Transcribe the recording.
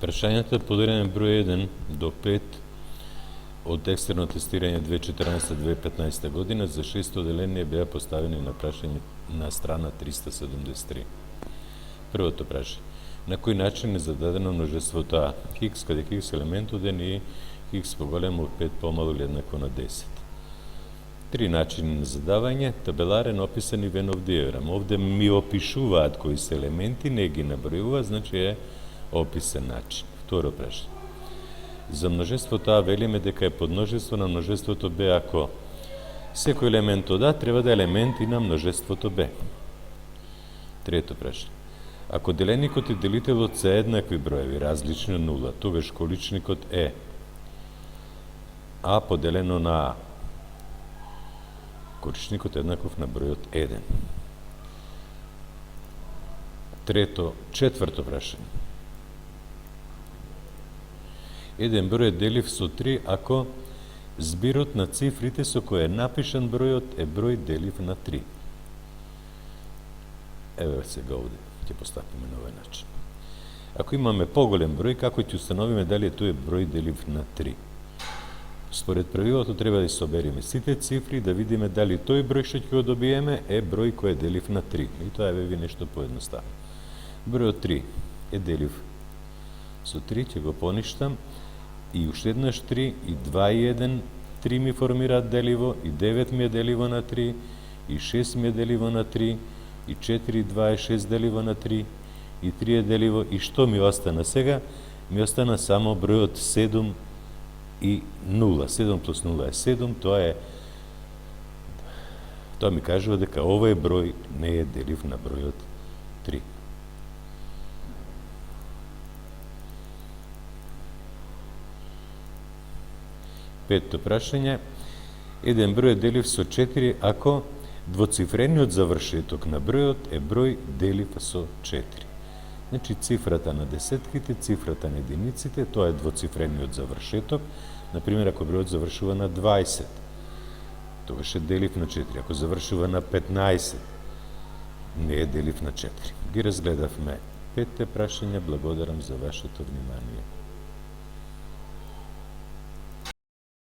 Прашањата поделени број 1 до 5 од екстерно тестирање 2014-2015 година за 6 деление беа поставени на прашање на страна 373. Првото прашање. На кој начин е зададено множеството А? Хикс, каде хикс елемент од N и хикс поголемо од 5 помалу или еднакво на 10. Три начини на задавање, табеларен описани Venn диаграм. Овде ми опишуваат кои се елементи, не ги набројува, значи е описен начин. Второ прашање. За множеството А велиме дека е подмножество на множеството Б ако секој елемент од А треба да е елемент и на множеството Б. Трето прашање. Ако деленикот и делителот се еднакви броеви, различни од нула, тогаш количникот е А поделено на А. Количникот е еднаков на бројот 1. Четврто прашање. Еден број е делив со 3 ако збирот на цифрите со кој е напишан бројот е број делив на 3. Еве сега овде ќе постапиме на овој начин. Ако имаме поголем број, како ќе установиме дали тој број делив на 3? Според правилото треба да собериме сите цифри да видиме дали тој број што ќе го добиеме е број кој е делив на 3. И тоа е ви нешто поедноставно. Бројот 3 е делив со 3, ќе го поништам и уште еднаш 3 и 2 и 1, 3 ми формираат деливо и 9 ми е деливо на 3 и 6 ми е деливо на 3 и 4 и 2 е 6 деливо на 3 и 3 е деливо и што ми остана сега? Ми остана само бројот 7 и 0. 7 плюс 0 е 7, тоа ми кажува дека овој број не е делив на бројот 3. Петто прашање. Еден број е делив со 4 ако двоцифрениот завршеток на бројот е број делив со 4. Значи цифрата на десетките, цифрата на единиците, тоа е двоцифрениот завршеток. Например, ако бројот завршува на 20, тогаш е делив на 4. Ако завршува на 15, не е делив на 4. Ги разгледавме 5 прашања. Благодарам за вашето внимание.